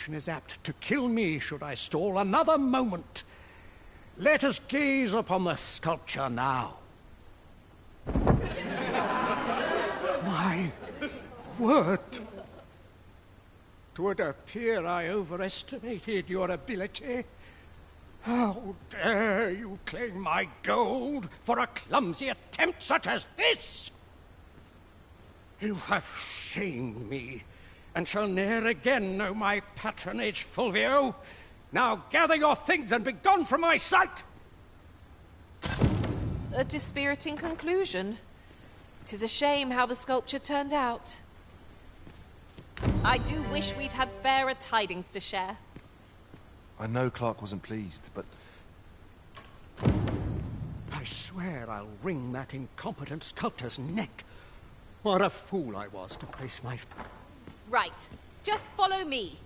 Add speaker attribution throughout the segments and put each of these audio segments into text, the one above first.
Speaker 1: is apt to kill me should I stall another moment. Let us gaze upon the sculpture now. My word! 'Twould appear I overestimated your ability. How dare you claim my gold for a clumsy attempt such as this? You have shamed me, and shall ne'er again know my patronage, Fulvio. Now gather your things and begone from my sight!
Speaker 2: A dispiriting conclusion. 'Tis a shame how the sculpture turned out. I do wish we'd had fairer tidings to share.
Speaker 3: I know Clark wasn't pleased, but...
Speaker 1: I swear I'll wring that incompetent sculptor's neck. What a fool I was to place my...
Speaker 2: Right. Just follow me.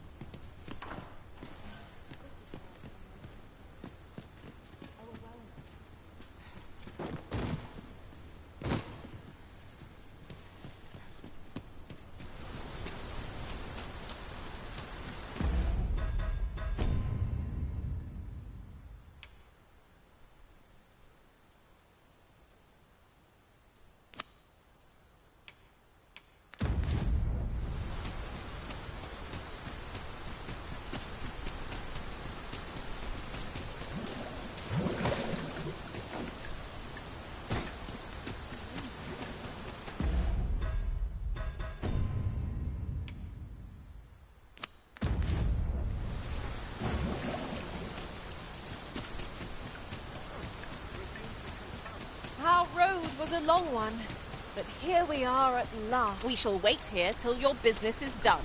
Speaker 2: Our road was a long one, but here we are at last. We shall wait here till your business is done.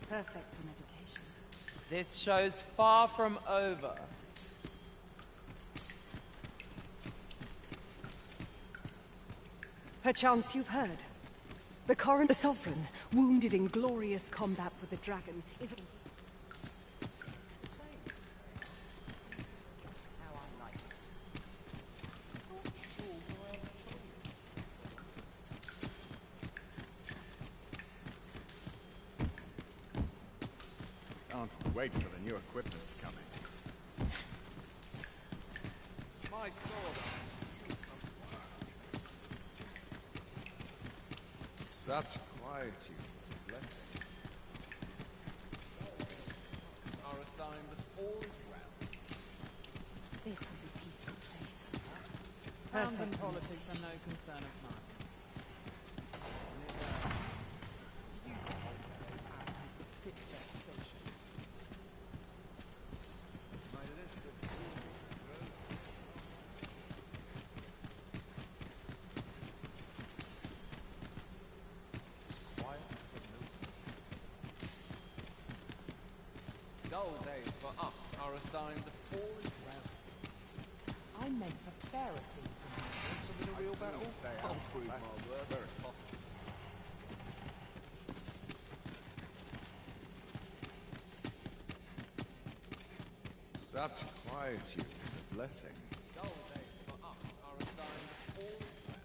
Speaker 4: Perfect for meditation.
Speaker 5: This show's far from over.
Speaker 4: Perchance you've heard. The sovereign, wounded in glorious combat with the dragon, is...
Speaker 6: Wait for the new equipment coming. My sword. Such quietude is a blessing. Are assigned that all is well.
Speaker 4: This is a peaceful place.
Speaker 5: Crowns and politics are no concern of mine.
Speaker 6: Dull days for us are assigned that all is well.
Speaker 4: I meant for fairer things than this.
Speaker 6: A real battle? I'll prove my worth. Where it's possible.
Speaker 3: Such quietude is a blessing.
Speaker 6: Dull days for us are a sign that all is well.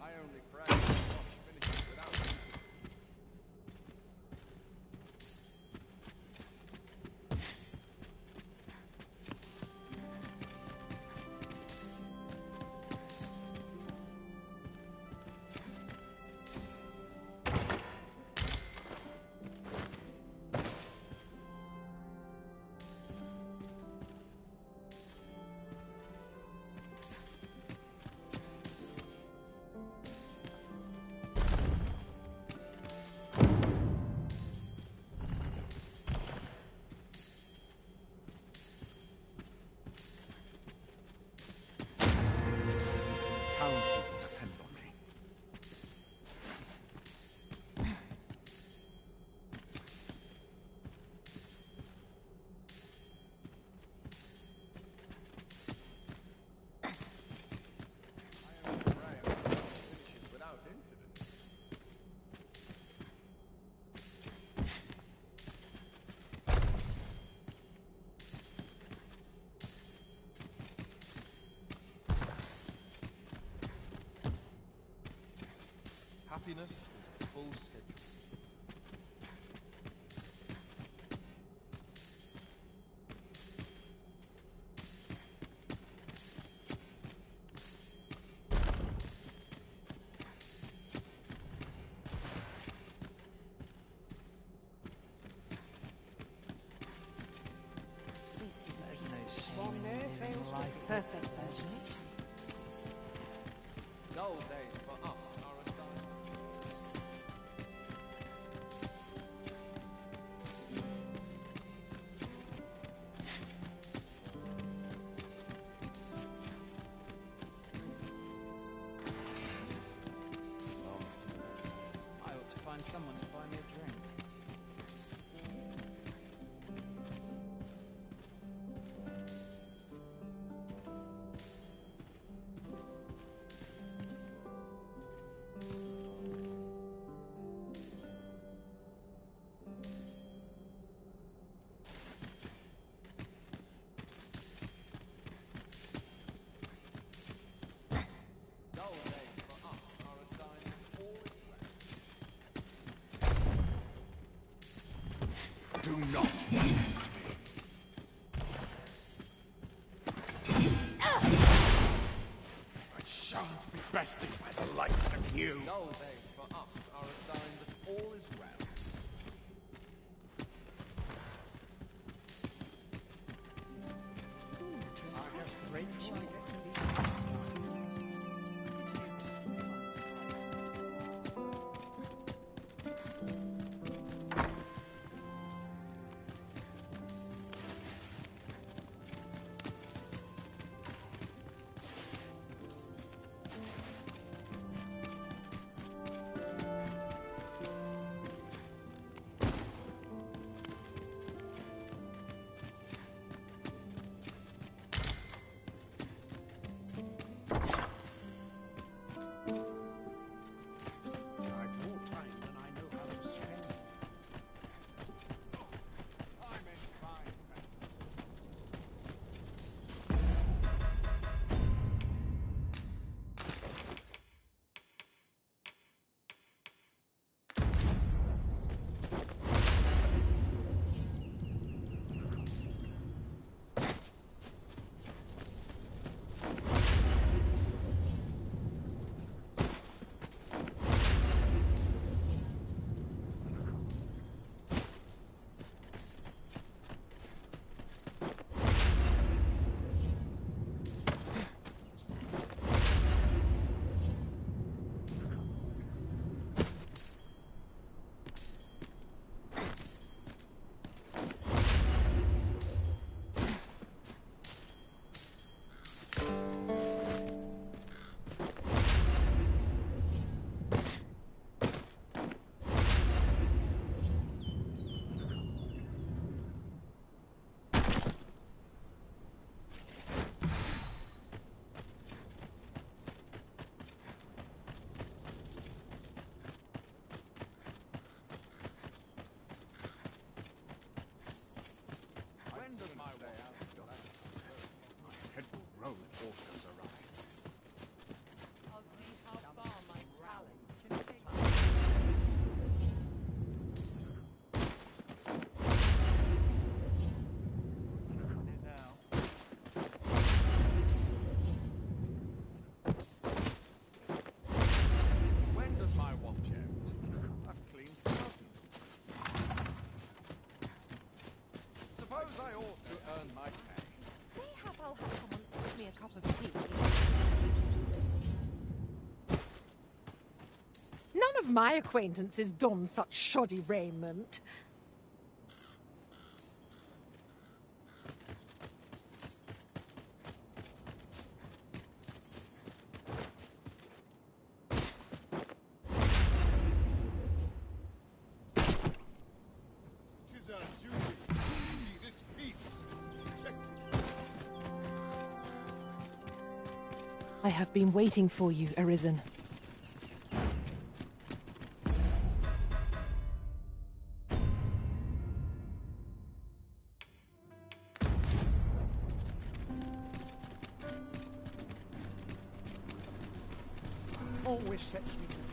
Speaker 6: I only pray the watch finishes without incident.
Speaker 3: Townspeople depend on me.
Speaker 6: I only pray the watch finishes without incident.
Speaker 3: Happiness is a full schedule.
Speaker 4: This is a piece
Speaker 5: No
Speaker 4: of
Speaker 5: shame
Speaker 4: one there
Speaker 5: in
Speaker 4: fails to
Speaker 5: life.
Speaker 4: be perfect vegetation.
Speaker 6: Dull days for us are a sign.
Speaker 5: I ought to find someone to buy me a drink.
Speaker 6: Dull days for us are a sign that all is well.
Speaker 3: Do not test me. I shan't be bested by the likes of you.
Speaker 6: Dull days for us are a sign that all is well.
Speaker 5: Rachel. of tea.
Speaker 7: None of my acquaintances don such shoddy raiment.
Speaker 3: Tis our duty to see this peace protected.
Speaker 8: I have been waiting for you, Arisen.
Speaker 1: Always sets me to think.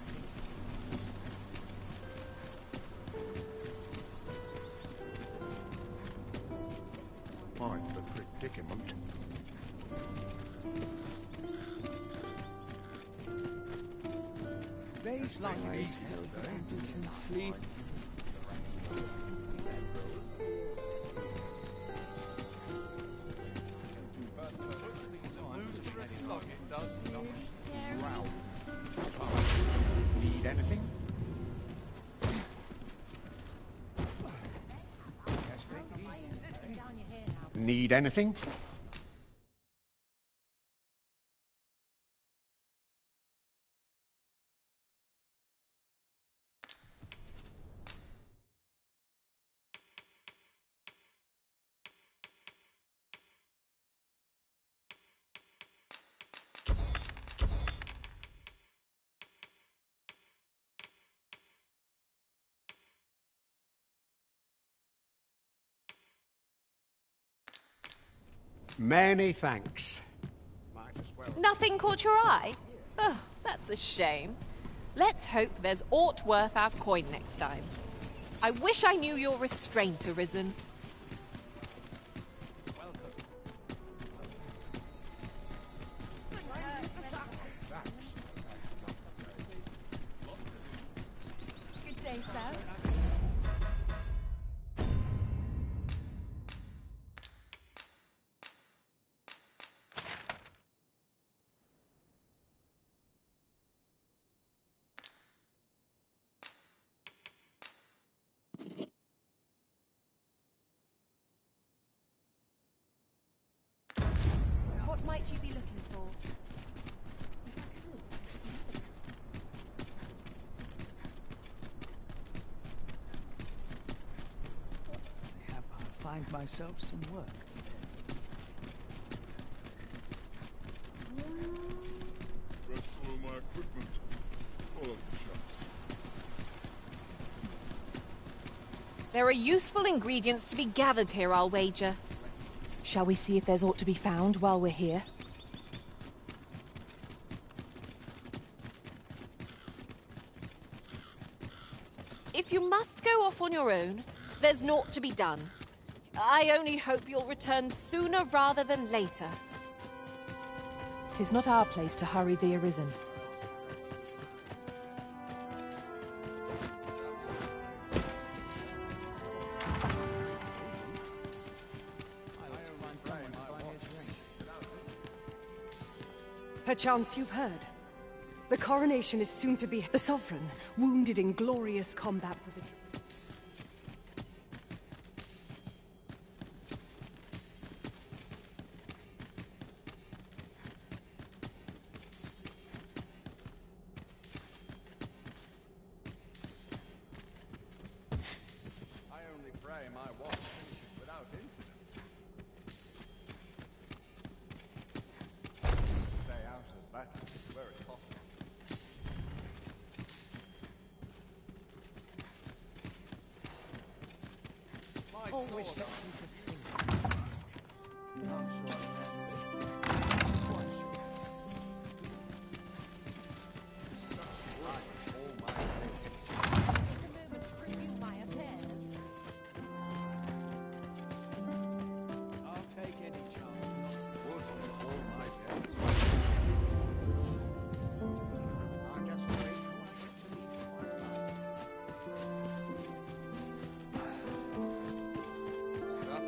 Speaker 1: Mind the predicament. Days like these help some decent sleep. Need anything? Need anything? Many thanks. Might as well.
Speaker 2: Nothing caught your eye? Oh, that's a shame. Let's hope there's aught worth our coin next time. I wish I knew your restraint, Arisen.
Speaker 4: Good day, sir.
Speaker 9: What might you be looking for?
Speaker 10: Mayhap I'll find myself some work.
Speaker 3: Rest all my equipment. All of the shots.
Speaker 2: There are useful ingredients to be gathered here, I'll wager.
Speaker 8: Shall we see if there's aught to be found while we're here?
Speaker 2: If you must go off on your own, there's naught to be done. I only hope you'll return sooner rather than later.
Speaker 8: 'Tis not our place to hurry the Arisen.
Speaker 4: Perchance you've heard. The coronation is soon to be the sovereign, wounded in glorious combat with the...
Speaker 6: I only pray my watch finishes without incident. Stay out of battle where it's possible. My
Speaker 1: Always
Speaker 6: sword.
Speaker 1: sets me to think.
Speaker 10: I'm sure I have this. Quite sure.
Speaker 6: All my days.
Speaker 7: Take a moment to review my affairs.
Speaker 6: I'll take any chance. Wood on all my days.
Speaker 1: I just wait till I get to leave my life.
Speaker 6: Sup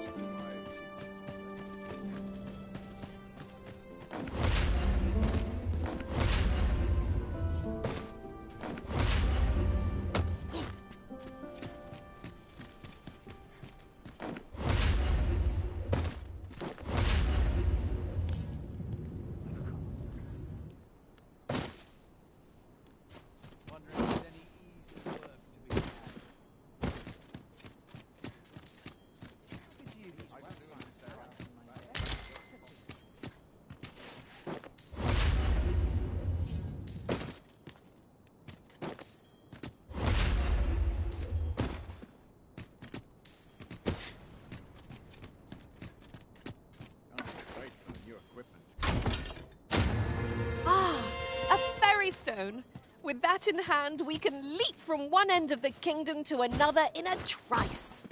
Speaker 2: stone. With that in hand, we can leap from one end of the kingdom to another in a trice.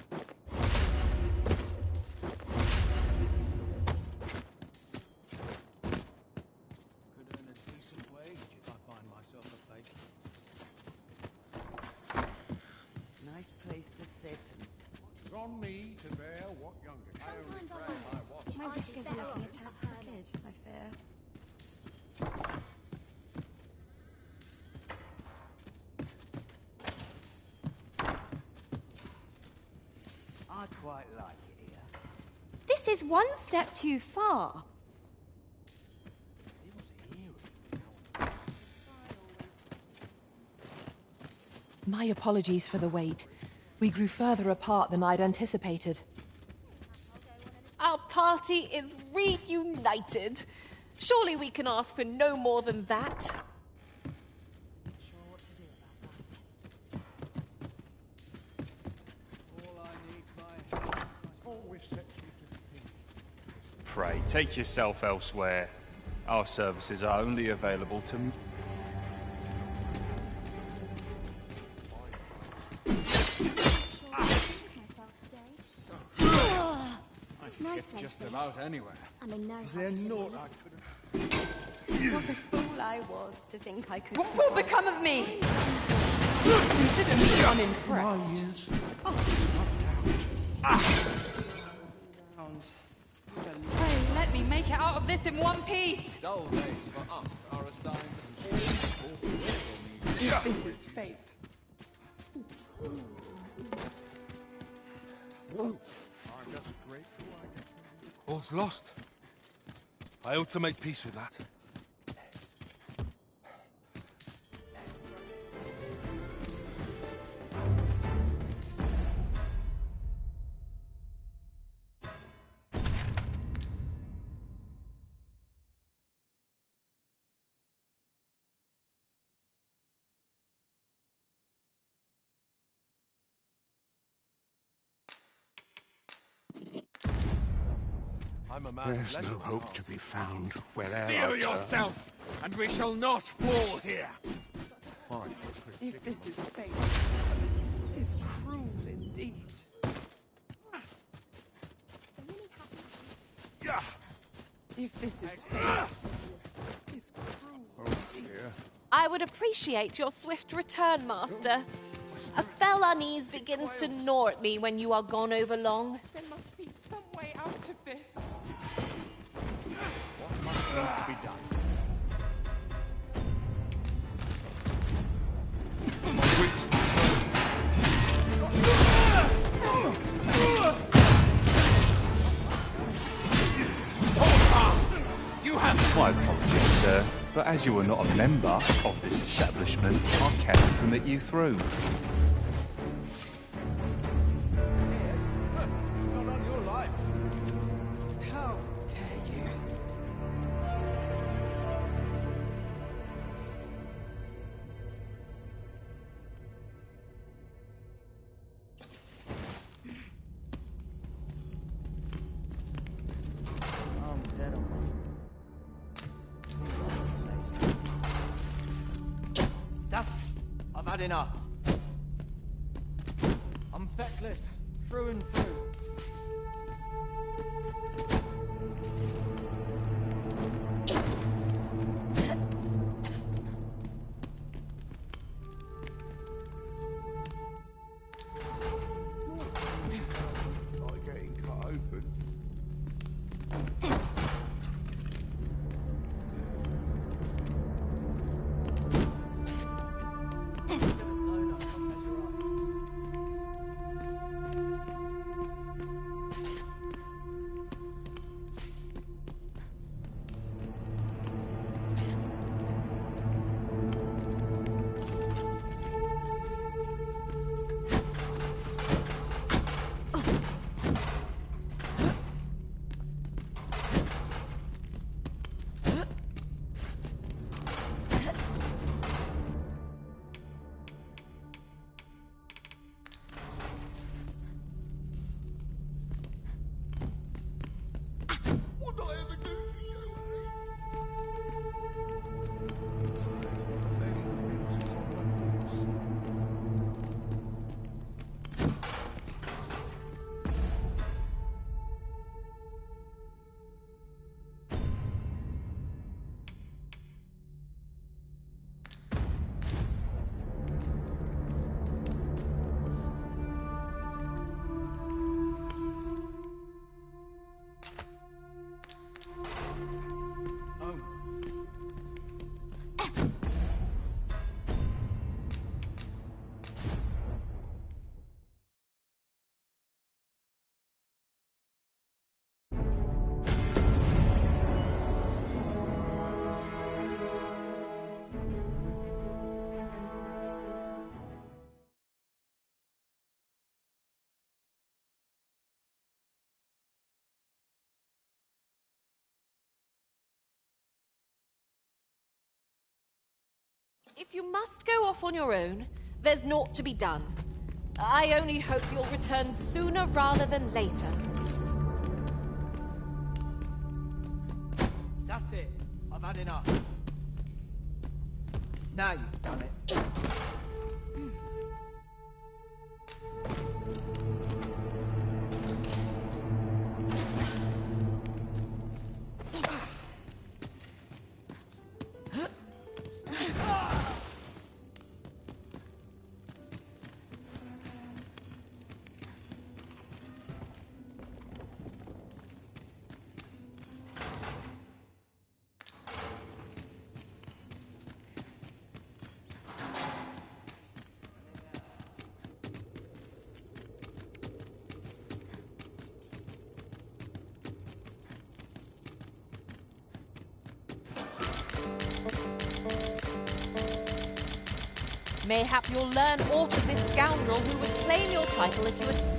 Speaker 10: Could earn a decent wage if I find myself a patron.
Speaker 9: Nice place to sit.
Speaker 3: It's on me to bear what younger. I only pray my watch.
Speaker 4: My whiskers are looking a tad crooked, I fear.
Speaker 9: I quite like it here.
Speaker 4: This is one step too far.
Speaker 8: My apologies for the wait. We grew further apart than I'd anticipated.
Speaker 2: Our party is reunited. Surely we can ask for no more than that.
Speaker 11: Pray, take yourself elsewhere. Our services are only available to...
Speaker 3: Just about anywhere.
Speaker 4: I'm in no
Speaker 3: Is there naught I could have...
Speaker 4: What a fool I was to think I could.
Speaker 7: What will become of me? Consider me unimpressed. Pray, let me make it out of this in one piece.
Speaker 6: Dull days for us are a sign that all will need.
Speaker 7: If this is fate.
Speaker 3: I'm just grateful I get to...
Speaker 12: All's lost. I ought to make peace with that. I'm a man.
Speaker 1: There's no hope to be found where'er I
Speaker 3: Steel
Speaker 1: turn.
Speaker 3: yourself, and we shall not fall here.
Speaker 7: If this is fate, it is cruel indeed. If this is fate, it is cruel indeed.
Speaker 2: I would appreciate your swift return, Master. A fell unease begins to gnaw at me when you are gone over long.
Speaker 7: There must be some way out of this.
Speaker 3: What must needs be done?
Speaker 6: You have
Speaker 11: My apologies, sir, but as you are not a member of this establishment, I cannot permit you through.
Speaker 3: Not on your life.
Speaker 7: How dare you?
Speaker 9: I'm dead on.
Speaker 10: That's... I've had enough. I'm feckless, through and through.
Speaker 1: Like getting cut open.
Speaker 2: If you must go off on your own, there's naught to be done. I only hope you'll return sooner rather than later.
Speaker 9: That's it. I've had enough. Now you've done it.
Speaker 2: Mayhap you'll learn aught of this scoundrel who would claim your title if you had...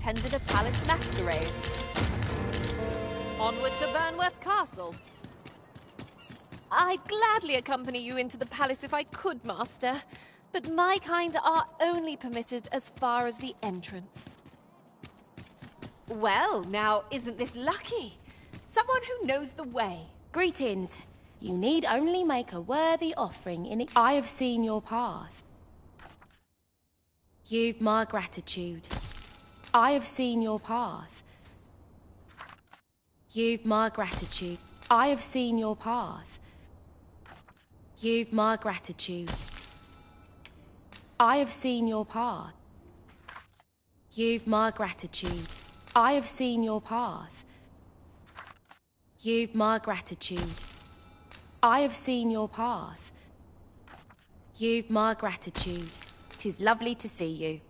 Speaker 2: attended a palace masquerade. Onward to Burnworth Castle. I'd gladly accompany you into the palace if I could, Master, but my kind are only permitted as far as the entrance. Well, now, isn't this lucky? Someone who knows the way.
Speaker 13: Greetings. You need only make a worthy offering in I have seen your path. You've my gratitude. I have seen your path. You've my gratitude. I have seen your path. You've my gratitude. I have seen your path. You've my gratitude. I have seen your path. You've my gratitude. I have seen your path. You've my gratitude. 'Tis lovely to see you.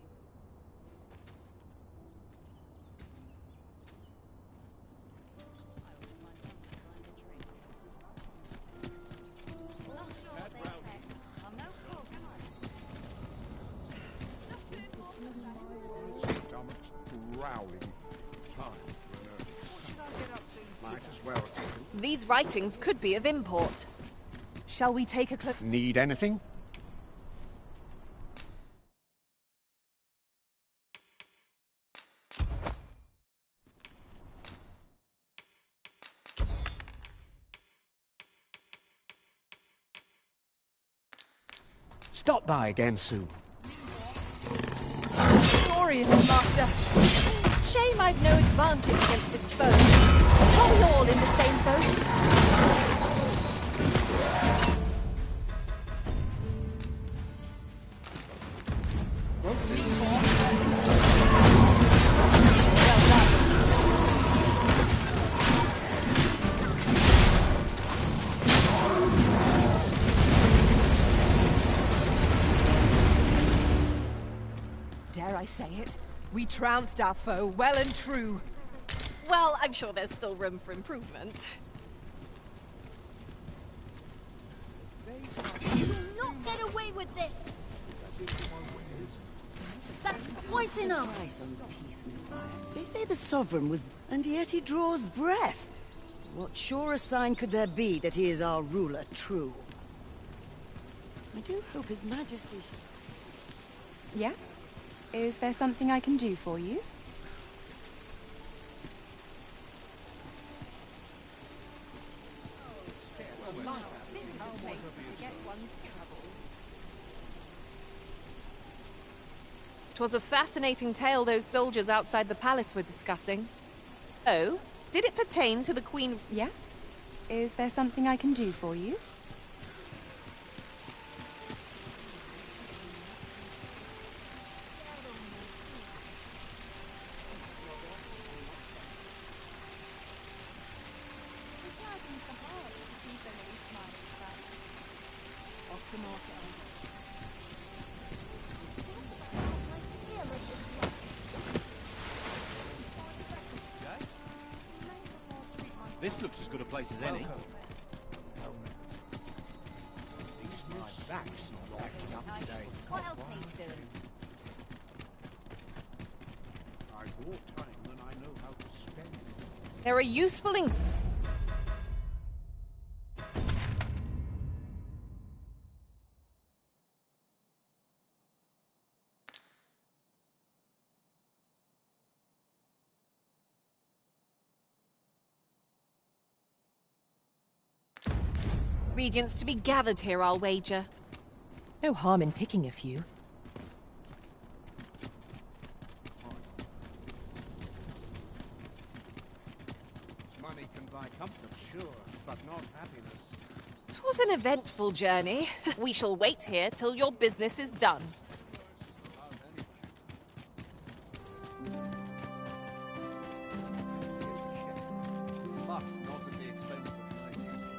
Speaker 2: These writings could be of import.
Speaker 4: Shall we take a cloak?
Speaker 1: Need anything? Stop by again soon.
Speaker 2: Glorious, Master. Shame I've no advantage against this foe. Are we all in the same boat?
Speaker 4: Dare I say it? We trounced our foe well and true.
Speaker 2: Well, I'm sure there's still room for improvement.
Speaker 14: You'll not get away with this! That's quite enough!
Speaker 15: Christ on peace and quiet. They say the Sovereign was... and yet he draws breath. What surer sign could there be that he is our ruler, true? I do hope His Majesty...
Speaker 16: Yes? Is there something I can do for you?
Speaker 2: This is a place to forget one's troubles. 'Twas a fascinating tale those soldiers outside the palace were discussing. Oh, did it pertain to the Queen?
Speaker 16: Yes? Is there something I can do for you?
Speaker 9: This looks as good a place as any.
Speaker 1: At least my back's not acting up today.
Speaker 14: What else needs doing?
Speaker 1: I bought time and I know how to spend it.
Speaker 2: There are useful ingredients to be gathered here, I'll wager.
Speaker 8: No harm in picking a few.
Speaker 1: Money can buy comfort, sure, but not happiness.
Speaker 2: 'Twas an eventful journey. We shall wait here till your business is done.
Speaker 6: But not at the expense of my duty.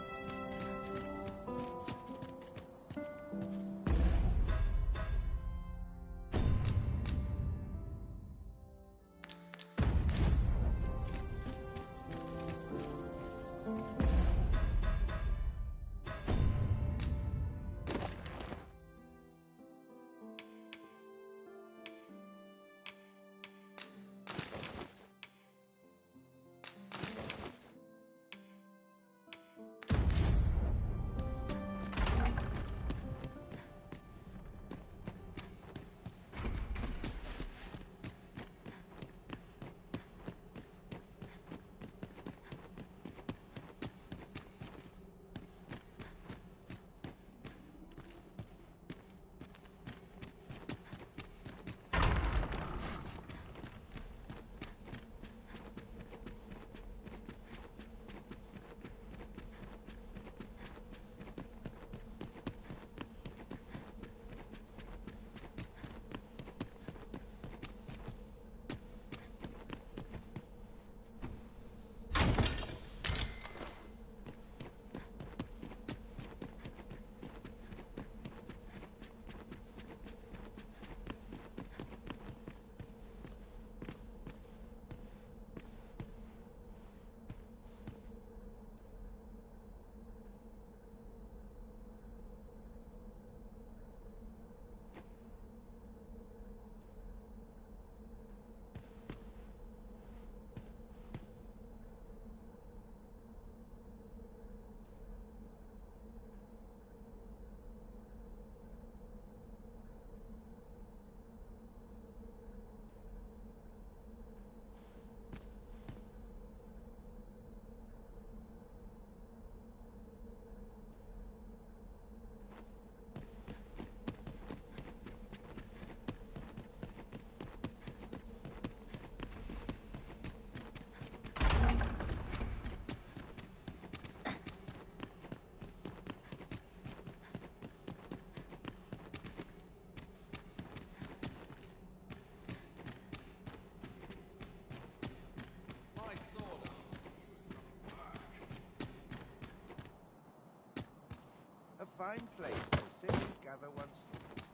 Speaker 17: A fine place to sit and gather one's thoughts.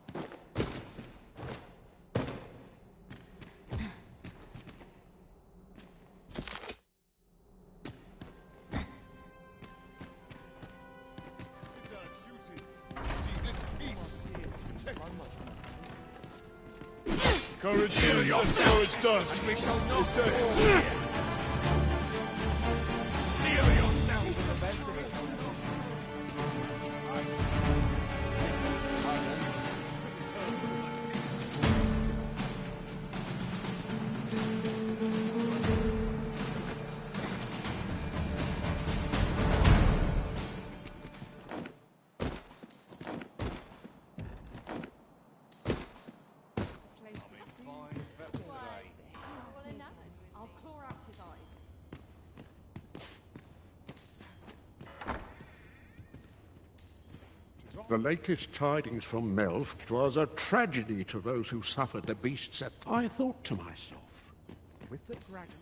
Speaker 3: It's our duty to see this peace. Courage gives and courage does.
Speaker 1: And we shall
Speaker 3: They
Speaker 1: not
Speaker 3: say.
Speaker 1: fall here. Steel yourself. The latest tidings from Melf was a tragedy to those who suffered the beasts. I thought to myself, with the dragon.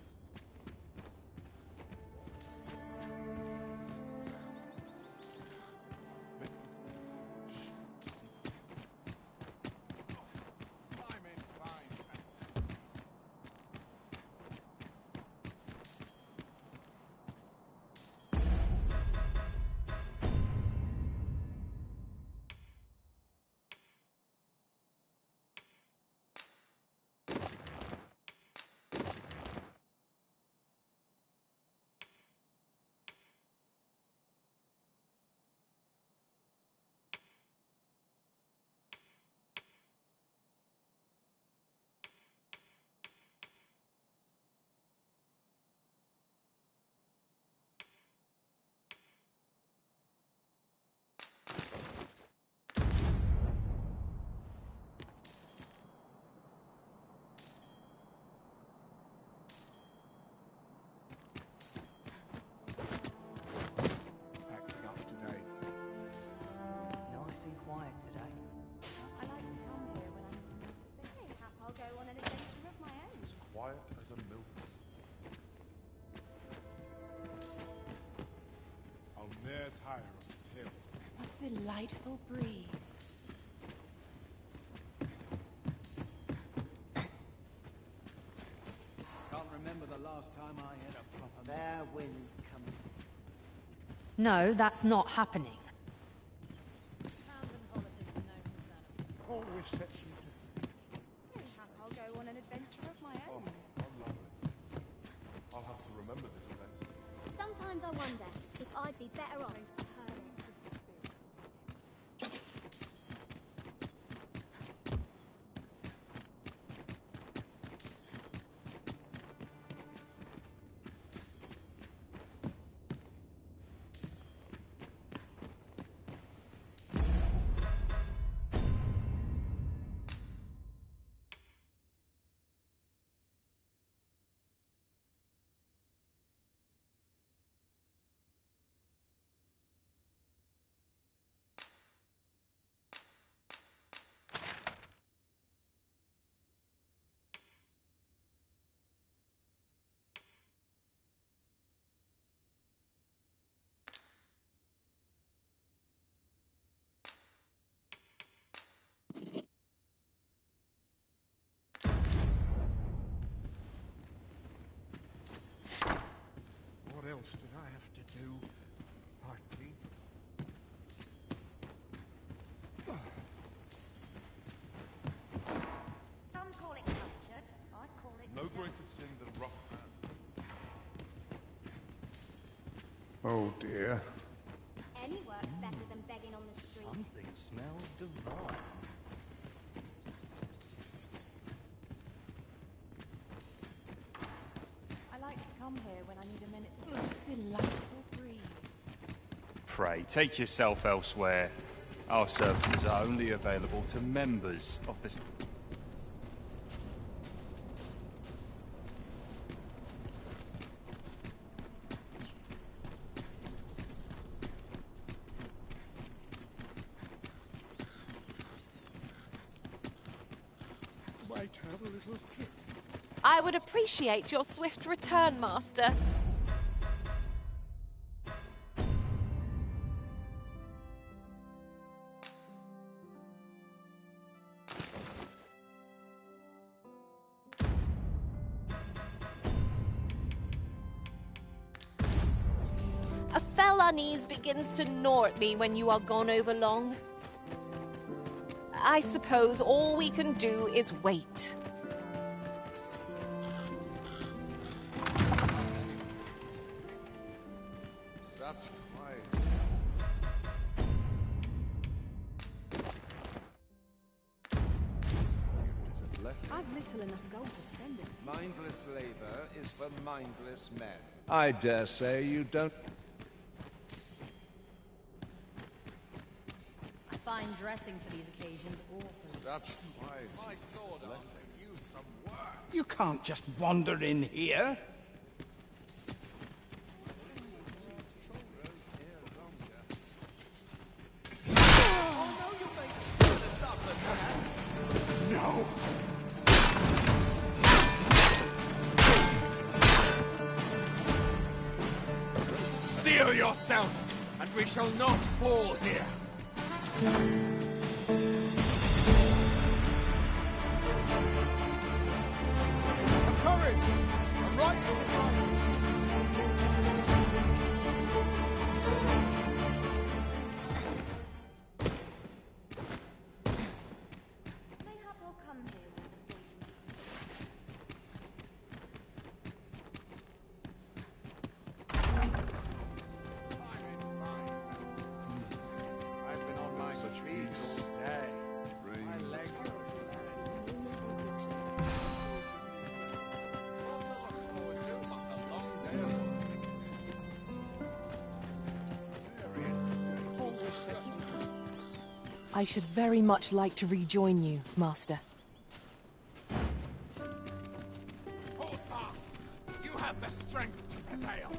Speaker 8: What a delightful breeze.
Speaker 10: Can't remember the last time I had a proper...
Speaker 15: Fair wind's coming.
Speaker 18: No, that's not happening.
Speaker 1: Always sets me
Speaker 14: I'll go on an adventure of my own.
Speaker 12: Oh, lovely. I'll have to remember this place.
Speaker 14: Sometimes I wonder if I'd be better off.
Speaker 1: What else did I have to do? Partly.
Speaker 14: Some call it cultured. I call it...
Speaker 12: No greater sin than rough hand.
Speaker 1: Oh dear.
Speaker 14: Any work's better than begging on the street.
Speaker 9: Something smells divine.
Speaker 16: I like to come here when I need a minute to...
Speaker 8: What a delightful breeze.
Speaker 11: Pray, take yourself elsewhere. Our services are only available to members of this...
Speaker 1: Might have a little kick.
Speaker 2: I would appreciate your swift return, Master. A fell unease begins to gnaw at me when you are gone over long. I suppose all we can do is wait.
Speaker 6: Such quiet.
Speaker 12: It's a blessing.
Speaker 4: I've little enough gold to spend this time.
Speaker 17: Mindless labor is for mindless men. I dare say you don't...
Speaker 18: I find dressing for these occasions awful.
Speaker 17: Such quiet.
Speaker 6: My sword arm could use some work.
Speaker 10: You can't just wander in here.
Speaker 3: yourself, and we shall not fall here. Courage! I'm right behind you.
Speaker 14: Mayhap I'll come here while I'm waiting to see.
Speaker 3: I've been on my feet all day. My legs are
Speaker 8: I should very much like to rejoin you, Master.
Speaker 3: hold fast. You have the strength to prevail.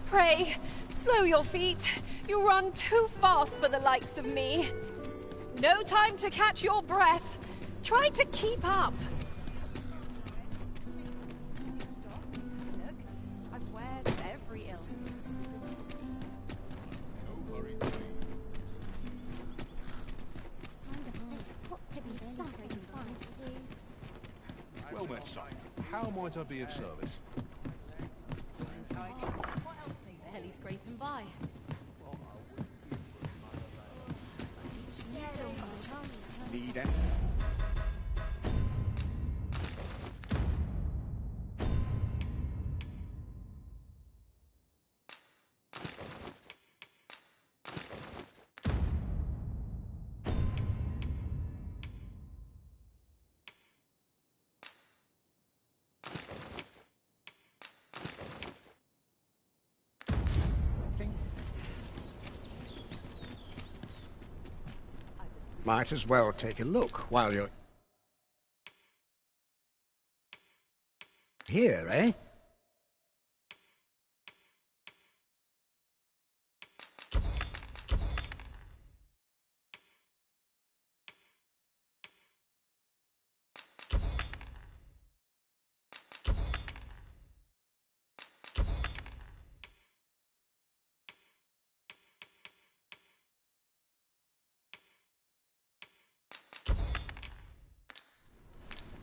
Speaker 2: Pray, slow your feet. You run too fast for the likes of me. No time to catch your breath. Try to keep up.
Speaker 16: I've wares of every ilk.
Speaker 14: There's got to be something fun to do.
Speaker 12: Well met, son. How might I be of service?
Speaker 18: Barely scraping by.
Speaker 17: Need
Speaker 1: Might as well take a look while you're here, eh?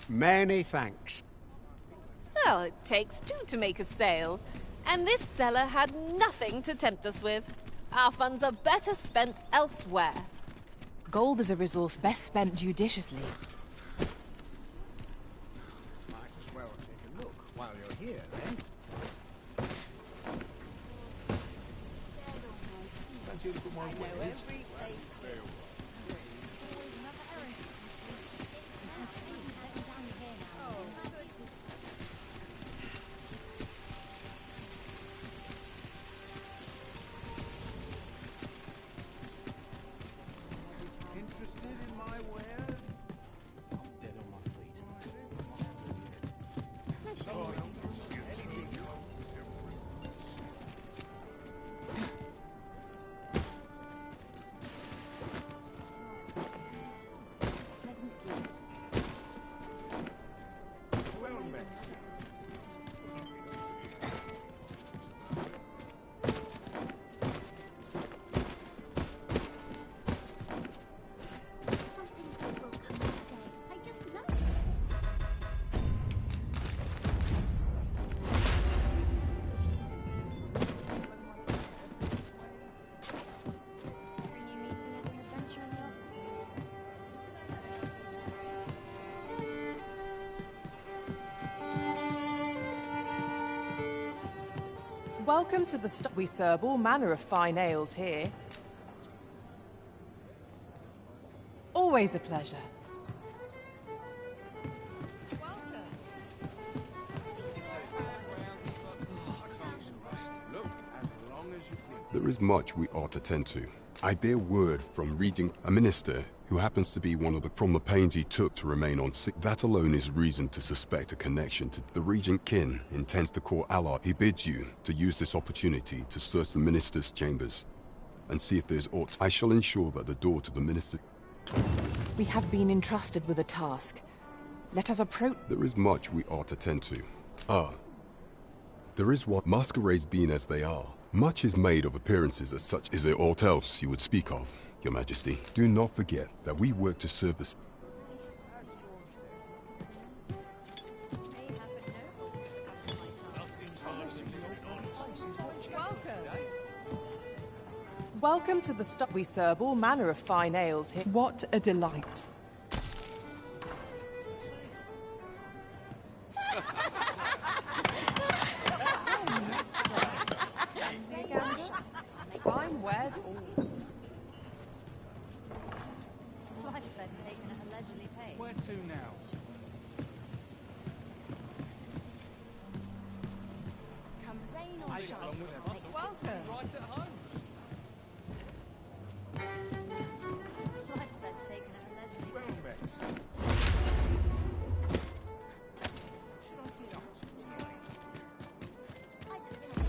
Speaker 1: Many thanks.
Speaker 2: Well, it takes two to make a sale. And this seller had nothing to tempt us with. Our funds are better spent elsewhere.
Speaker 8: Gold is a resource best spent judiciously.
Speaker 1: Might as well take a look while you're here, eh?
Speaker 12: Fancy a look at my wares?
Speaker 3: Interested in my wares?
Speaker 9: I'm dead on my feet.
Speaker 12: Sorry.
Speaker 3: Well met.
Speaker 14: Something good will come this day. I just know. Bring you meeting as an adventure in the
Speaker 5: Welcome to the We serve all manner of fine ales here. Always a pleasure.
Speaker 19: There is much we ought to tend to. I bear word from Regent, a minister who happens to be one of the from the pains he took to remain on sick. That alone is reason to suspect a connection to the Regent Kin intends to call ally. He bids you to use this opportunity to search the minister's chambers and see if there's aught. I shall ensure that the door to the minister...
Speaker 8: We have been entrusted with a task. Let us approach...
Speaker 19: There is much we ought to tend to. There is what masquerades being as they are. Much is made of appearances as such. Is there aught else you would speak of, Your Majesty? Do not forget that we work to serve the...
Speaker 5: Welcome to the stop. We serve all manner of fine ales here.
Speaker 7: What a delight.
Speaker 5: Fine wares all.
Speaker 18: Life's best taken at a leisurely pace.
Speaker 9: Where to now?
Speaker 18: Come rain or shine.
Speaker 5: Welcome.
Speaker 6: Right at home.
Speaker 18: Life's best taken at a leisurely
Speaker 9: Well met.
Speaker 1: Should I get up tonight?
Speaker 18: I don't think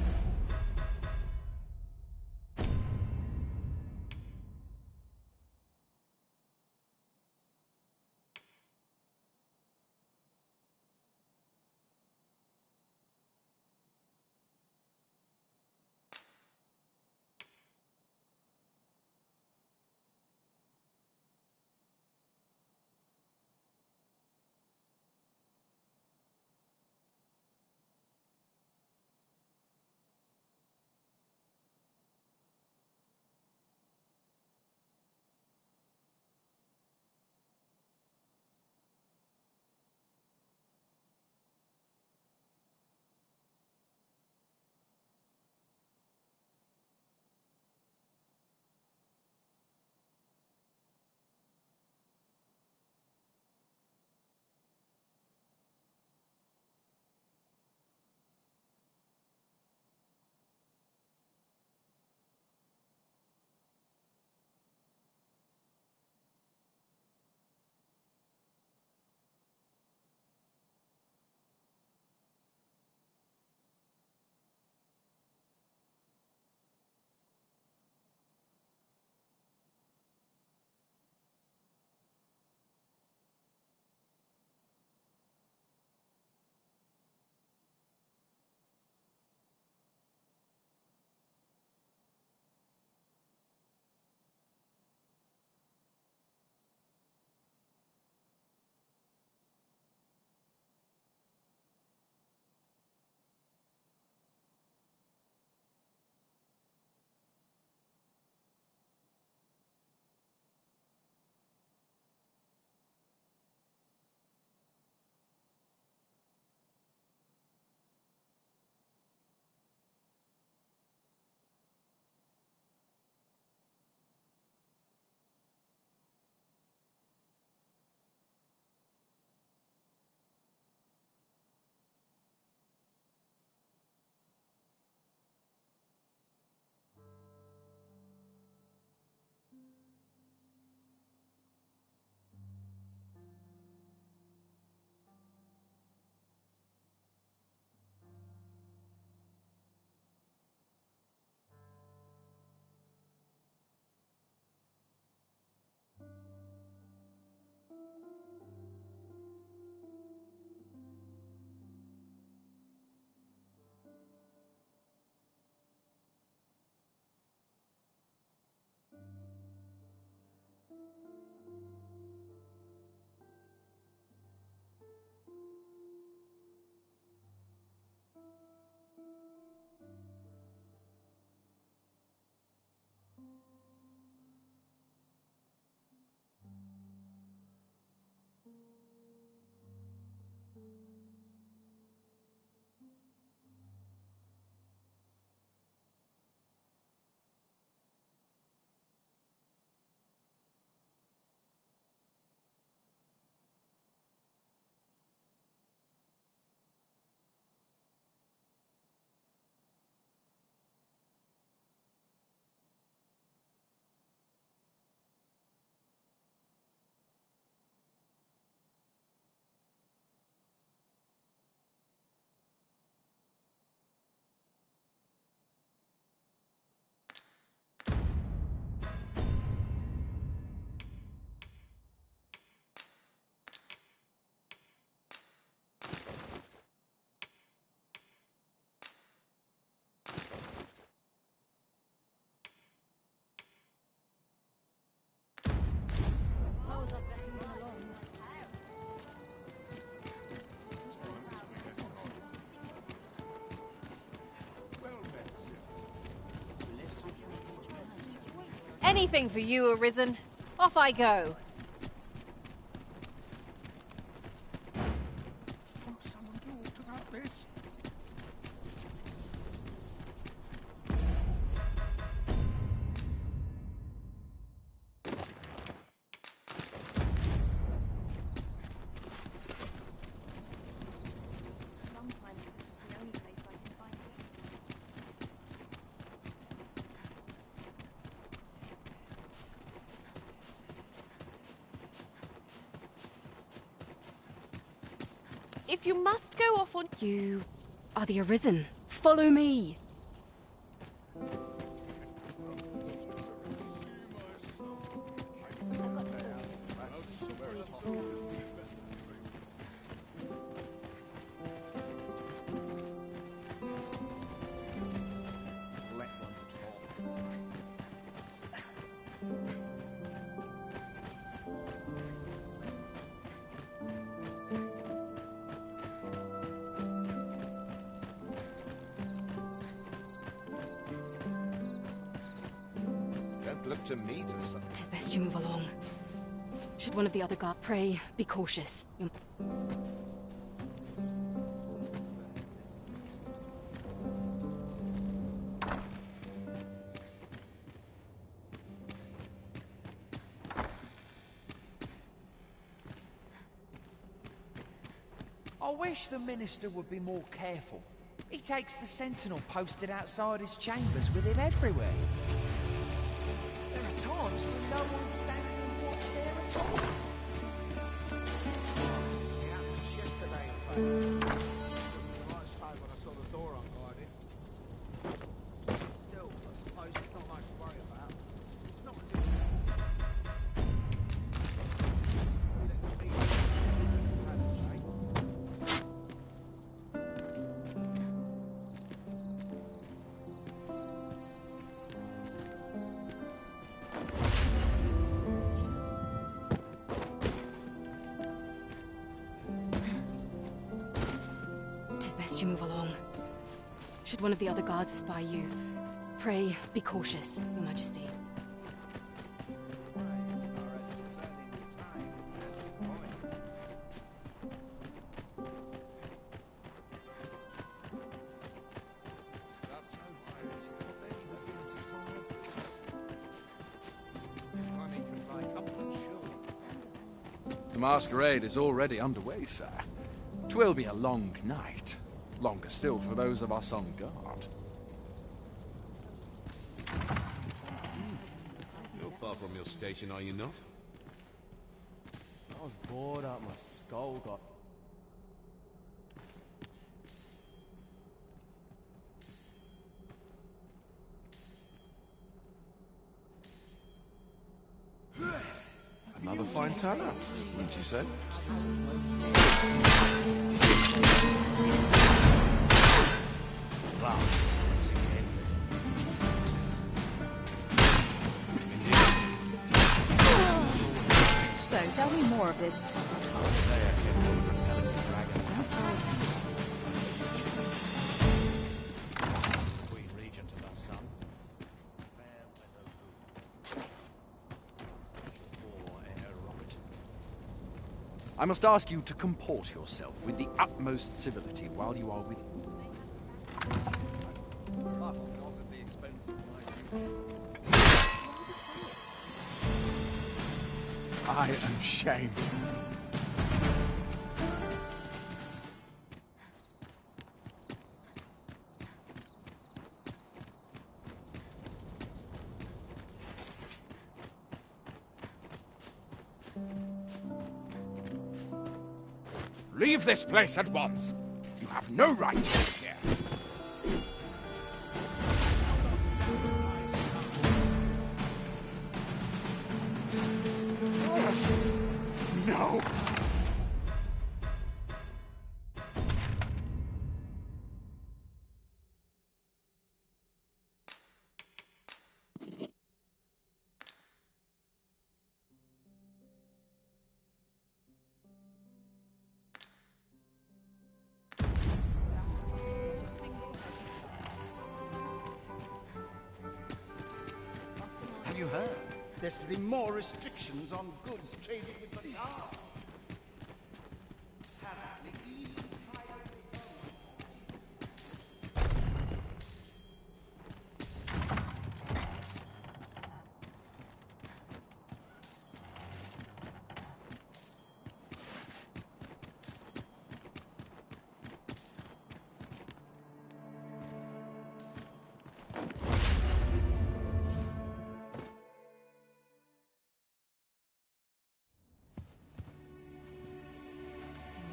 Speaker 2: Anything for you, Arisen. Off I go.
Speaker 1: Oh, someone talked about this.
Speaker 18: Sometimes this is the only place I can find it.
Speaker 2: If you must go off on...
Speaker 4: You are the Arisen. Follow me!
Speaker 17: Don't look to me to some.
Speaker 4: Tis best you move along. Should one of the other guard pray, be cautious.
Speaker 10: I wish the Minister would be more careful. He takes the sentinel posted outside his chambers with him everywhere. There are times when no one's standing and watch there at all.
Speaker 9: Yeah, just yesterday, in fact. Right straight when I saw the door unguarded. Still, I suppose it's not much to worry about. It's not as if...
Speaker 4: Tis best you move along. Should one of the other guards espy you, pray, be cautious, Your Majesty.
Speaker 12: The masquerade is already underway, sir. 'Twill be a long night. Longer still for those of us on guard.
Speaker 20: You're far from your station, are you not?
Speaker 9: I was bored out my skull got...
Speaker 12: Another fine turnout, wouldn't you say?
Speaker 4: So, tell me more of this.
Speaker 9: Queen Regent and her son. Fair weather.
Speaker 12: I must ask you to comport yourself with the utmost civility while you are with me.
Speaker 6: But not at the expense of my future.
Speaker 12: I am shamed.
Speaker 1: Leave this place at once. You have no right to be here. No.
Speaker 17: Have you
Speaker 1: you heard? There's to be more restrictions on goods traded with the Tar.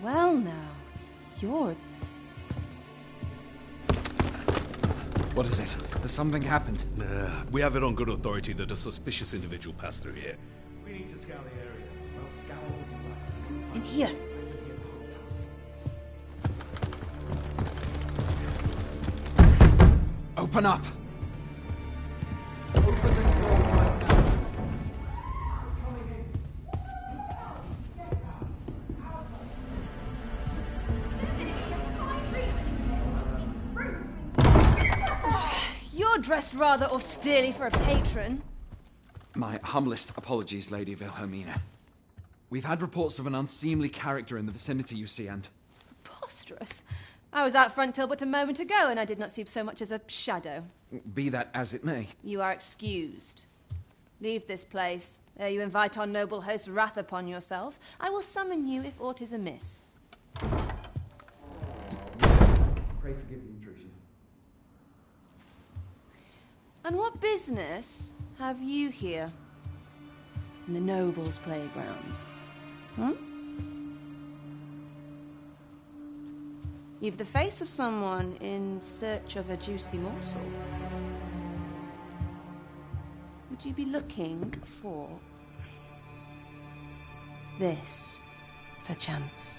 Speaker 16: Well now, you're...
Speaker 12: What is it? Has something happened?
Speaker 20: We have it on good authority that a suspicious individual passed through here.
Speaker 9: We need to scour the area. Well, scour all you like.
Speaker 16: In here.
Speaker 12: Open up!
Speaker 16: You're dressed rather austerely for a patron.
Speaker 12: My humblest apologies, Lady Wilhelmina. We've had reports of an unseemly character in the vicinity, you see, and...
Speaker 16: Preposterous. I was out front till but a moment ago, and I did not see so much as a shadow.
Speaker 12: Be that as it may.
Speaker 16: You are excused. Leave this place, ere you invite our noble host's wrath upon yourself. I will summon you if aught is amiss.
Speaker 12: Pray forgive the intrusion.
Speaker 16: And what business have you here? In the nobles' playground? Hmm? You've the face of someone in search of a juicy morsel. Would you be looking for this, perchance?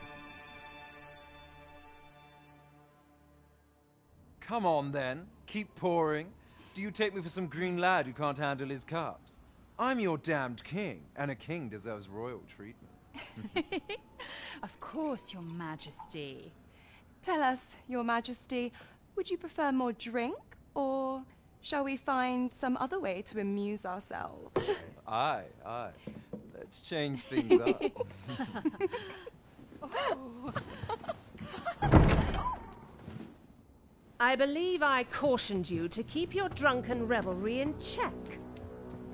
Speaker 6: Come on, then. Keep pouring. Do you take me for some green lad who can't handle his cups? I'm your damned king, and a king deserves royal treatment.
Speaker 14: Of course, Your Majesty. Tell us, Your Majesty, would you prefer more drink, or shall we find some other way to amuse ourselves?
Speaker 6: Aye. Let's change things up.
Speaker 21: I believe I cautioned you to keep your drunken revelry in check.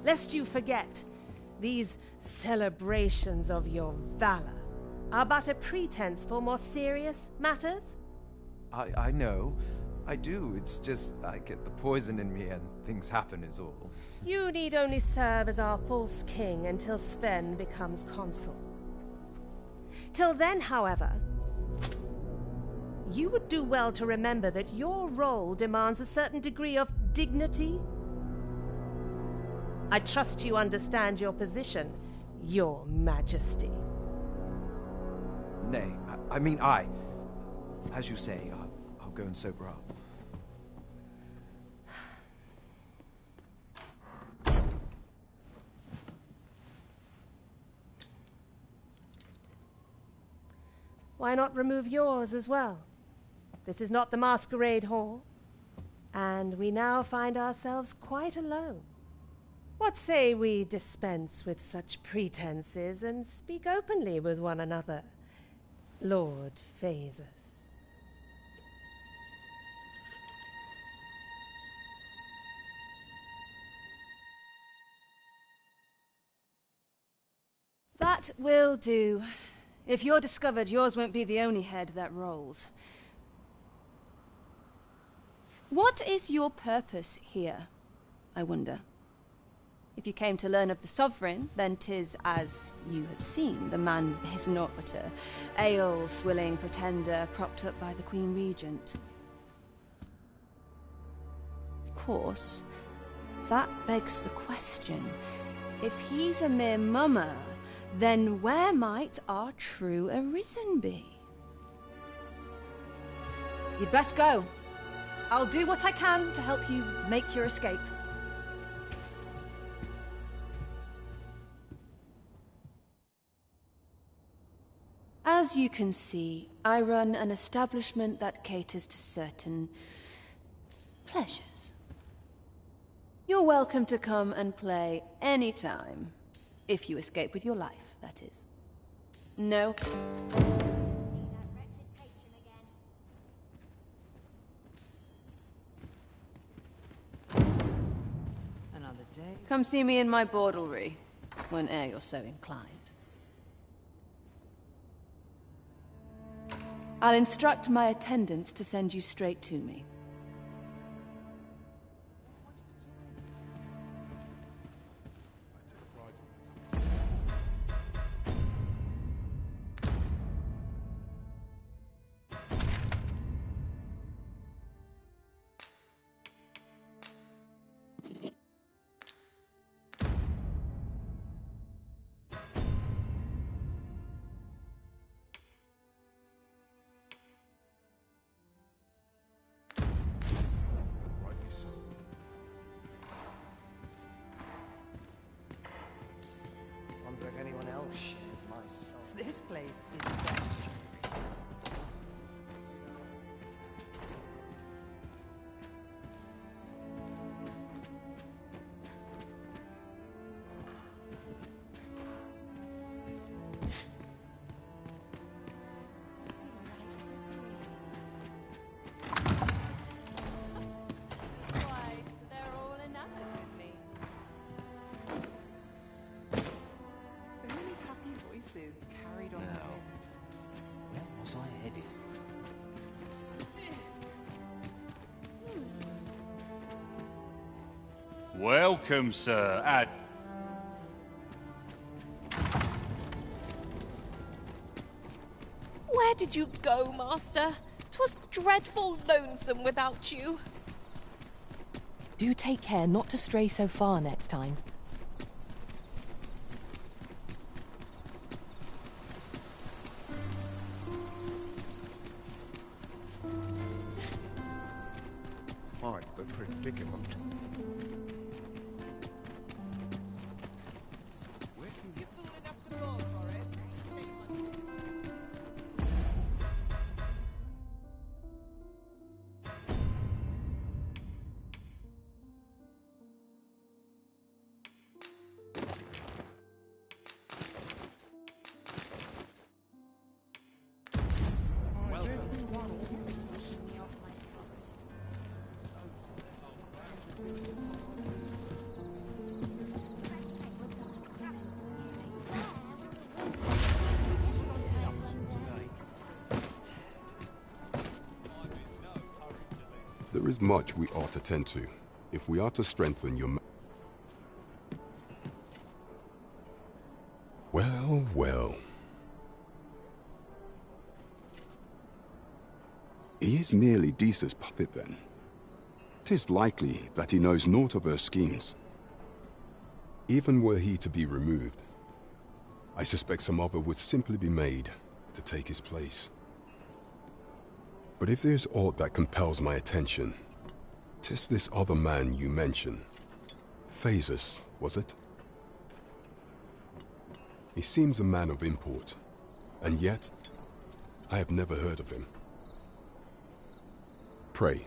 Speaker 21: Lest you forget, these celebrations of your valor are but a pretense for more serious matters.
Speaker 6: I know. I do. It's just I get the poison in me and things happen is all.
Speaker 21: You need only serve as our false king until Sven becomes consul. Till then, however, you would do well to remember that your role demands a certain degree of dignity. I trust you understand your position, Your Majesty.
Speaker 6: Nay, I mean, as you say, I'll go and sober up.
Speaker 21: Why not remove yours as well? This is not the masquerade hall, and we now find ourselves quite alone. What say we dispense with such pretenses and speak openly with one another, Lord Phasus?
Speaker 16: That will do. If you're discovered, yours won't be the only head that rolls. What is your purpose here, I wonder? If you came to learn of the Sovereign, then 'tis as you have seen. The man is naught but a ale-swilling pretender propped up by the Queen Regent. Of course, that begs the question. If he's a mere mummer, then where might our true Arisen be? You'd best go. I'll do what I can to help you make your escape. As you can see, I run an establishment that caters to certain pleasures. You're welcome to come and play anytime. If you escape with your life, that is. No?
Speaker 15: Another day.
Speaker 16: Come see me in my bordlery, whene'er you're so inclined. I'll instruct my attendants to send you straight to me.
Speaker 15: Wonder if anyone else shares my soul. This place is dead.
Speaker 16: Why, they're all enamored with me.
Speaker 7: So many happy voices carried on the wind.
Speaker 10: Where was I headed?
Speaker 11: Welcome, sir.
Speaker 2: Where did you go, Master? 'Twas dreadful lonesome without you.
Speaker 8: Do take care not to stray so far next time.
Speaker 9: Quite the predicament.
Speaker 19: There is much we ought to tend to, if we are to strengthen your... Well, well. He is merely Disa's puppet, then. 'Tis likely that he knows naught of her schemes. Even were he to be removed, I suspect some other would simply be made to take his place. But if there's aught that compels my attention, 'tis this other man you mention. Phasus, was it? He seems a man of import, and yet I have never heard of him. Pray,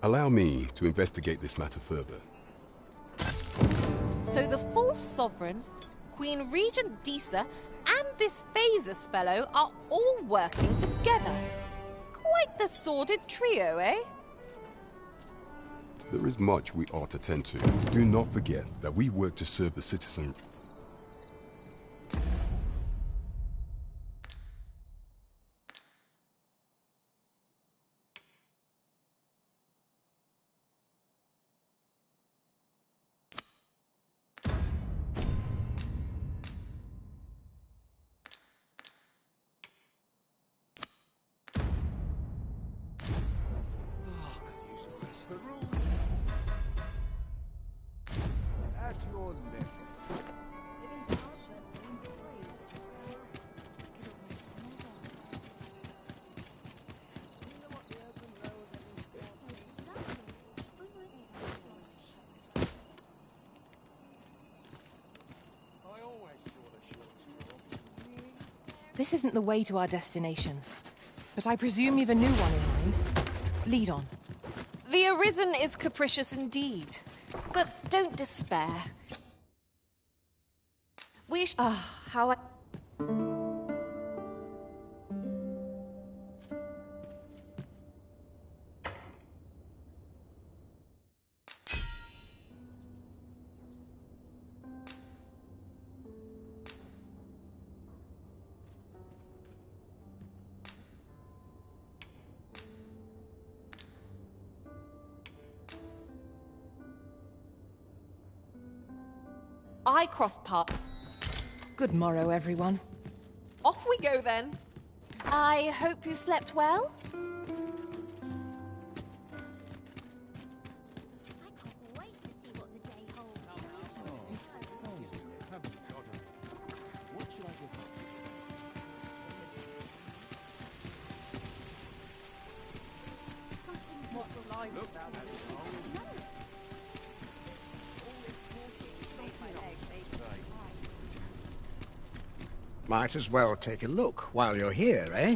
Speaker 19: allow me to investigate this matter further.
Speaker 2: So the false sovereign, Queen Regent Disa, and this Phasus fellow are all working together. Quite the sordid trio, eh?
Speaker 19: There is much we ought to tend to. Do not forget that we work to serve the citizen.
Speaker 9: At your leisure.
Speaker 8: This isn't the way to our destination, but I presume you've a new one in mind. Lead on.
Speaker 2: The Arisen is capricious indeed. But don't despair. How I... I crossed paths.
Speaker 8: Good morrow, everyone.
Speaker 2: Off we go then. I hope you slept well.
Speaker 9: Might as well take a look while you're here, eh?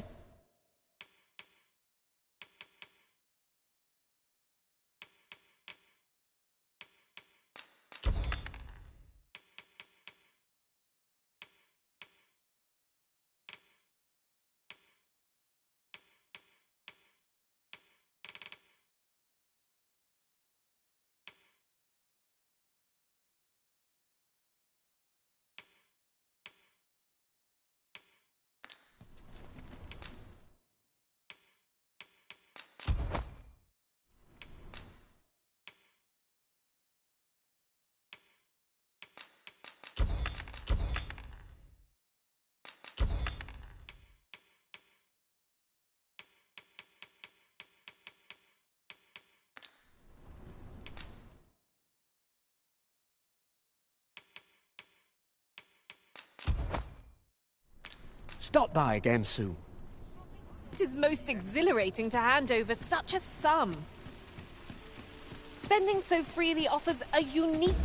Speaker 9: Stop by again soon.
Speaker 2: It is most exhilarating to hand over such a sum. Spending so freely offers a unique...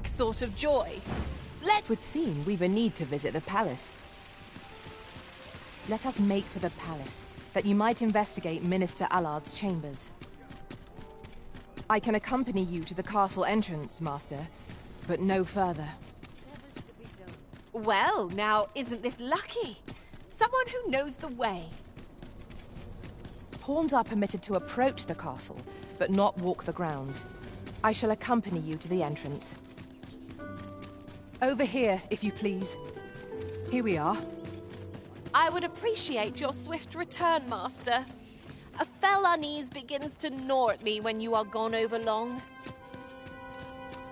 Speaker 2: sort of joy.
Speaker 8: It would seem we've a need to visit the palace. Let us make for the palace, that you might investigate Minister Allard's chambers. I can accompany you to the castle entrance, Master, but no further.
Speaker 2: Well, now, isn't this lucky? Someone who knows the way.
Speaker 8: Pawns are permitted to approach the castle, but not walk the grounds. I shall accompany you to the entrance. Over here, if you please. Here we are.
Speaker 2: I would appreciate your swift return, Master. A fell unease begins to gnaw at me when you are gone over long.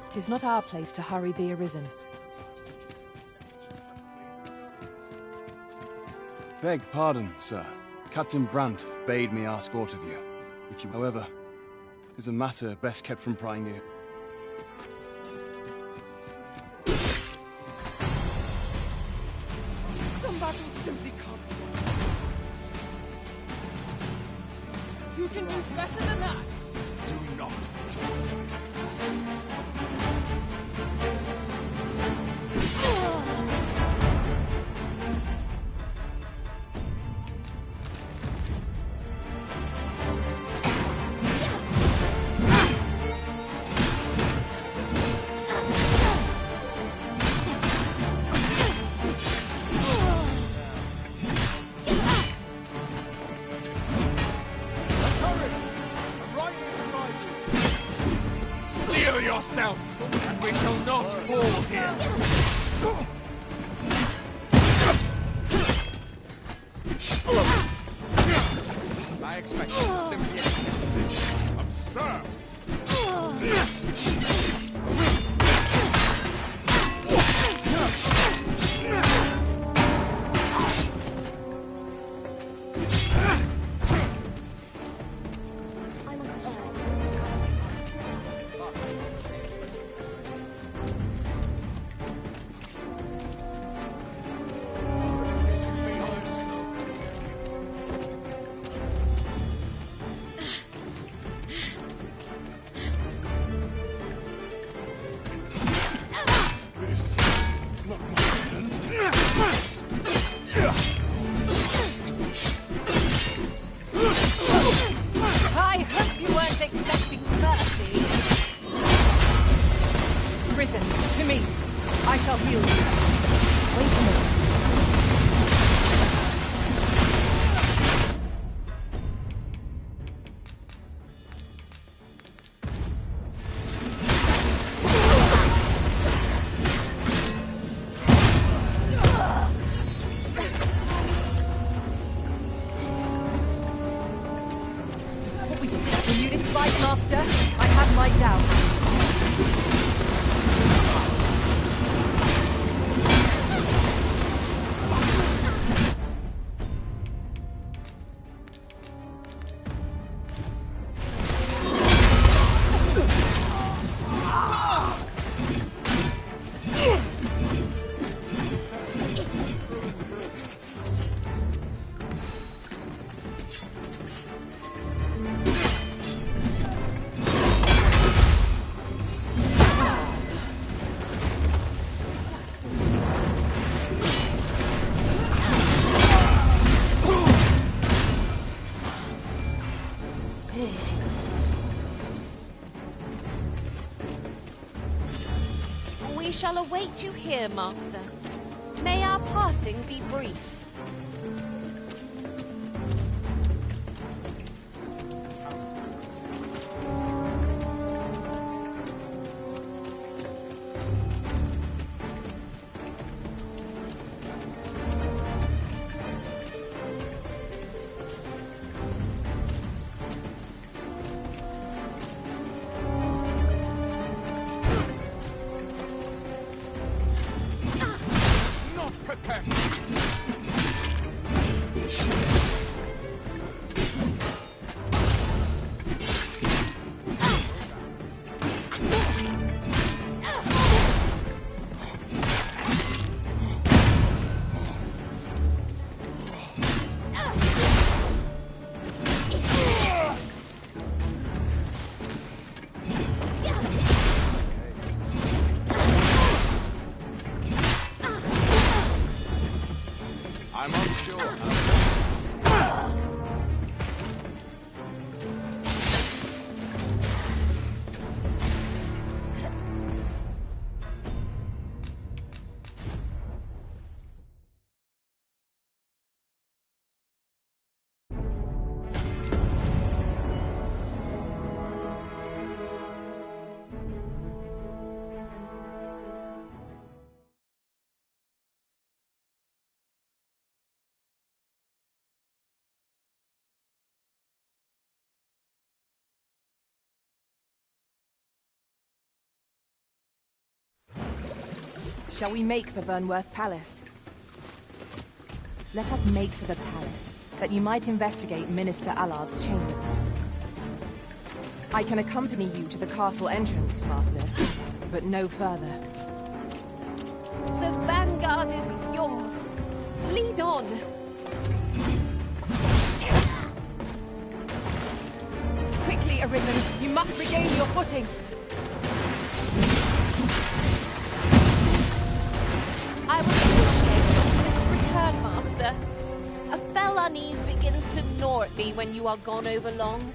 Speaker 8: 'Tis not our place to hurry the arisen.
Speaker 12: Beg pardon, sir. Captain Brandt bade me ask aught of you. If you, however, is a matter best kept from prying ear.
Speaker 7: Some battles simply can't be won. You can do better than that!
Speaker 3: Do not test me. We shall not fall here.
Speaker 12: I expect you to simply accept this.
Speaker 3: Absurd!
Speaker 8: Looks like, Master, I have my doubts.
Speaker 2: We shall await you here, Master. May our parting be brief.
Speaker 12: I'm unsure.
Speaker 8: Shall we make for Burnworth Palace? Let us make for the palace, that you might investigate Minister Allard's chambers. I can accompany you to the castle entrance, Master, but no further.
Speaker 2: The vanguard is yours. Lead on.
Speaker 8: Quickly, Arisen, you must regain your footing.
Speaker 2: I will appreciate your swift return, Master. A fell unease begins to gnaw at me when you are gone over long.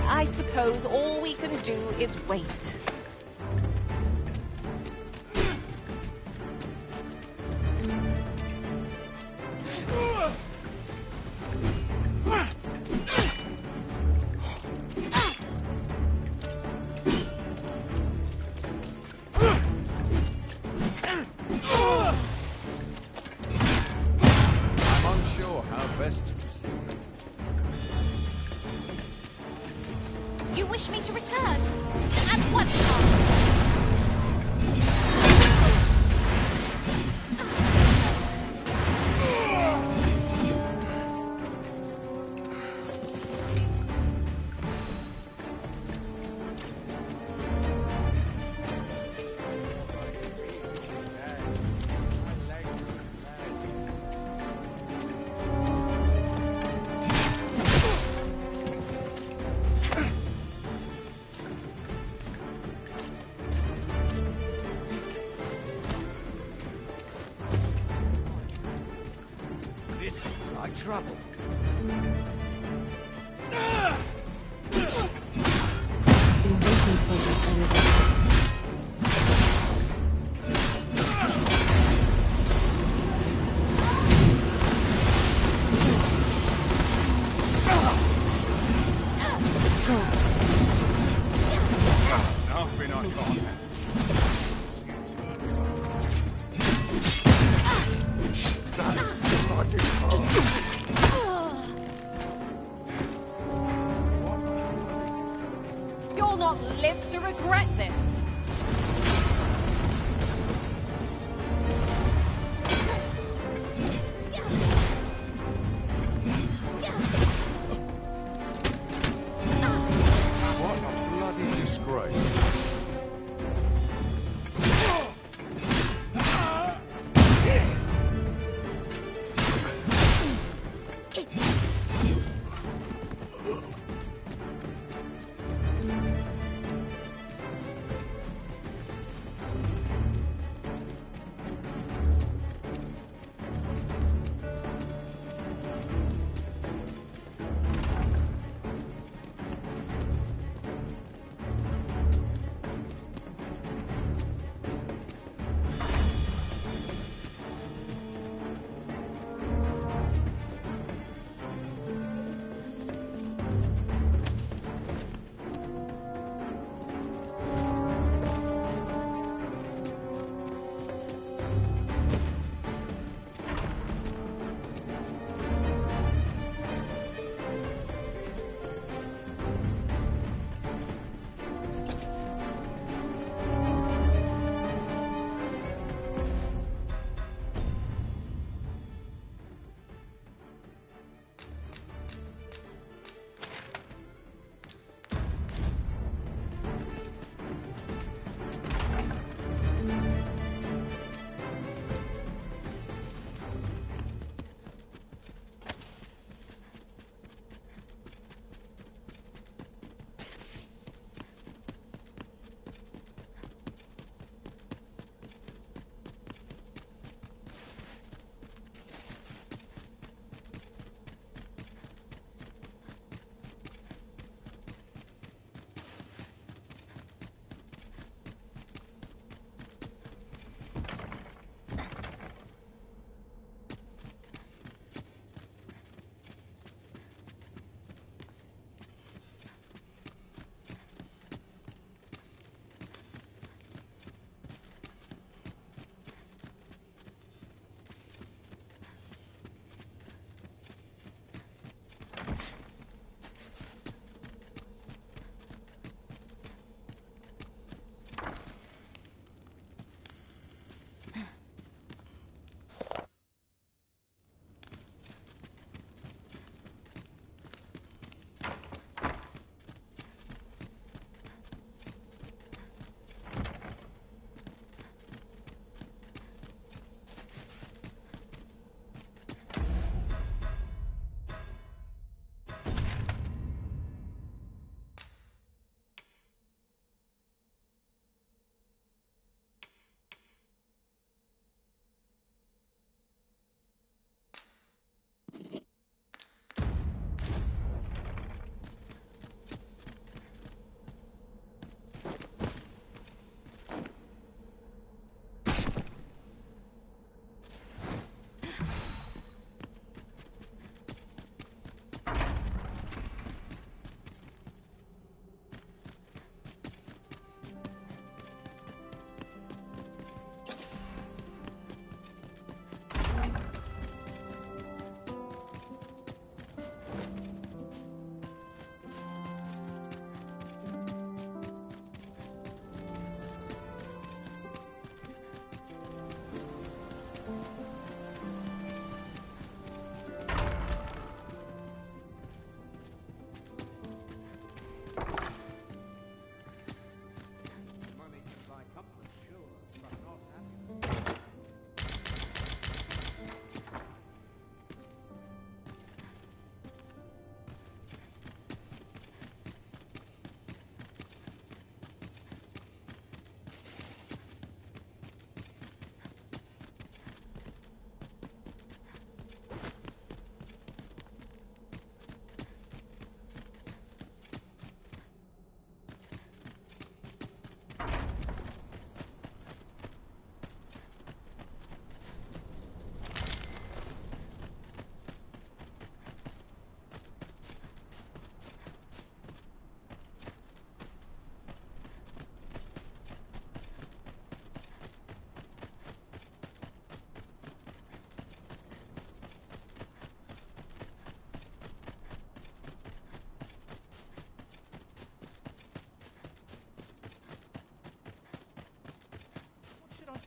Speaker 2: I suppose all we can do is wait. You wish me to return? At once, Master.
Speaker 1: This looks like trouble.
Speaker 15: Been waiting for you, Elizabeth.
Speaker 3: No, we're not gone.
Speaker 2: not live to regret this.
Speaker 19: What a bloody disgrace.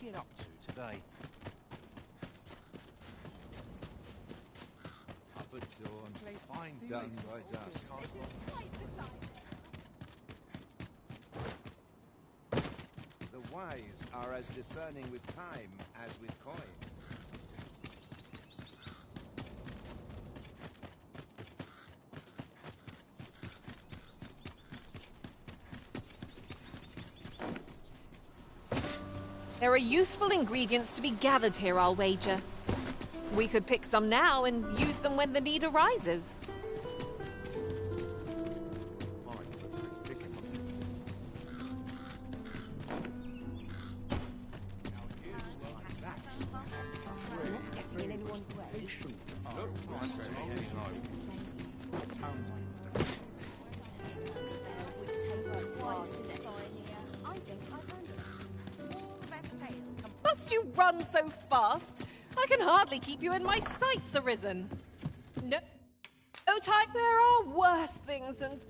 Speaker 20: you get up to today?
Speaker 17: Up at dawn. Fine done by dusk. The wise are as discerning with time as with coin.
Speaker 2: There are useful ingredients to be gathered here, I'll wager. We could pick some now and use them when the need arises.
Speaker 15: Getting in anyone's way.
Speaker 2: Must you run so fast? I can hardly keep you in my sights, Arisen. No, type, there are worse things and...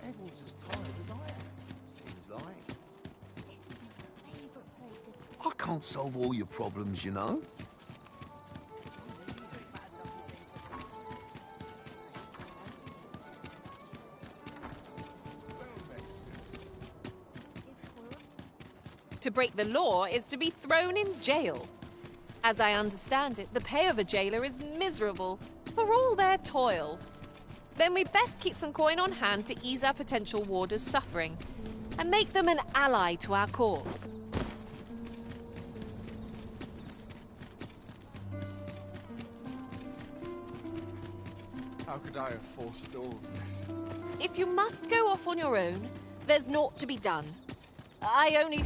Speaker 17: Everyone's as tired as I am, seems like.
Speaker 18: This is my favourite place of...
Speaker 17: I can't solve all your problems, you know.
Speaker 2: To break the law is to be thrown in jail. As I understand it, the pay of a jailer is miserable for all their toil. Then we best keep some coin on hand to ease our potential warders' suffering and make them an ally to our cause.
Speaker 12: How could I have forestalled this?
Speaker 2: If you must go off on your own, there's naught to be done. I only